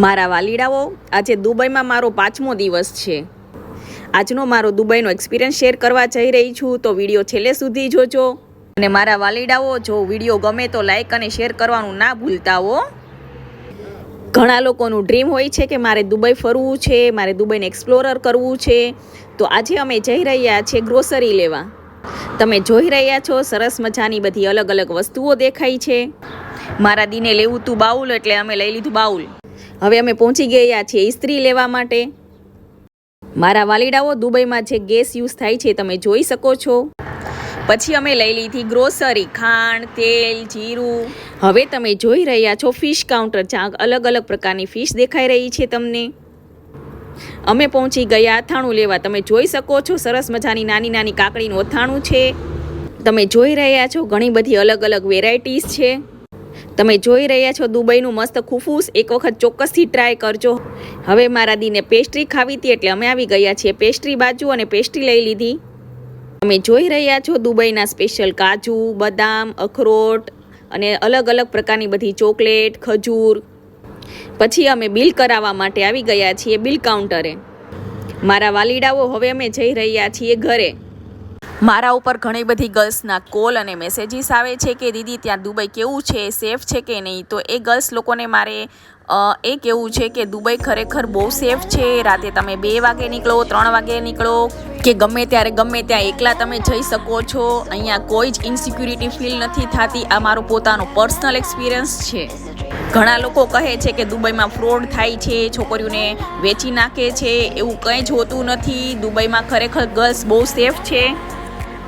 મારા વાલીડાઓ, આજે દુબઈમાં મારો 5મો દિવસ છે. આજનો મારો દુબઈનો એક્સપિરિયન્સ શેર કરવા જઈ રહી છું, તો વિડીયો છેલ્લે સુધી જોજો. અને મારા વાલીડાઓ, જો વિડીયો ગમે તો લાઈક અને શેર કરવાનું ના ભૂલતા હો. ઘણા લોકોનું ડ્રીમ હોય છે કે મારે દુબઈ ફરવું છે, મારે દુબઈને એક્સપ્લોરર કરવું છે. તો આજે અમે જઈ રહ્યા છીએ ગ્રોસરી લેવા. તમે જોઈ રહ્યા છો સરસ મજાની બધી અલગ અલગ વસ્તુઓ દેખાય છે. મારા દીને લેવું હતું બાઉલ, એટલે અમે લઈ લીધું બાઉલ. હવે અમે પહોંચી ગયા છીએ ઇસ્ત્રી લેવા માટે. મારા વાલીડાઓ, દુબઈમાં જે ગેસ યુઝ થાય છે તમે જોઈ શકો છો. પછી અમે લઈ લીધી ગ્રોસરી, ખાંડ, તેલ, જીરું. હવે તમે જોઈ રહ્યા છો ફિશ કાઉન્ટર, જ્યાં અલગ અલગ પ્રકારની ફિશ દેખાઈ રહી છે તમને. અમે પહોંચી ગયા અથાણું લેવા. તમે જોઈ શકો છો સરસ મજાની નાની નાની કાકડીનું અથાણું છે. તમે જોઈ રહ્યા છો ઘણી બધી અલગ અલગ વેરાયટીઝ છે. તમે જોઈ રહ્યા છો દુબઈનું મસ્ત ખુફૂસ, એક વખત ચોક્કસથી ટ્રાય કરજો. હવે મારા દીને પેસ્ટ્રી ખાવી હતી, એટલે અમે આવી ગયા છીએ પેસ્ટ્રી બાજુ અને પેસ્ટ્રી લઈ લીધી. તમે જોઈ રહ્યા છો દુબઈના સ્પેશિયલ કાજુ, બદામ, અખરોટ અને અલગ અલગ પ્રકારની બધી ચોકલેટ, ખજૂર. પછી અમે બિલ કરાવવા માટે આવી ગયા છીએ બિલ કાઉન્ટરે. મારા વાલીડાઓ, હવે અમે જઈ રહ્યા છીએ ઘરે. મારા ઉપર ઘણી બધી ગર્લ્સના કોલ અને મેસેજીસ આવે છે કે દીદી ત્યાં દુબઈ કેવું છે, સેફ છે કે નહીં. તો એ ગર્લ્સ લોકોને મારે એ કહેવું છે કે દુબઈ ખરેખર બહુ સેફ છે. રાતે તમે 2 વાગે નીકળો, 3 વાગે નીકળો કે ગમે ત્યારે ગમે ત્યાં એકલા તમે જઈ શકો છો. અહીંયા કોઈ જ ઇનસિક્યુરિટી ફીલ નથી થતી. આ મારો પોતાનો પર્સનલ એક્સપિરિયન્સ છે. ઘણા લોકો કહે છે કે દુબઈમાં ફ્રોડ થાય છે, છોકરીઓને વેચી નાખે છે. એવું કંઈ જ હોતું નથી. દુબઈમાં ખરેખર ગર્લ્સ બહુ સેફ છે.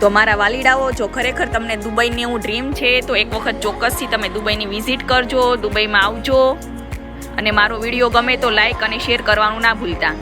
તો મારા વાલીડાઓ, જો ખરેખર તમને દુબઈની એવું ડ્રીમ છે તો એક વખત ચોક્કસથી તમે દુબઈની વિઝિટ કરજો, દુબઈમાં આવજો. અને મારો વિડીયો ગમે તો લાઈક અને શેર કરવાનું ના ભૂલતા.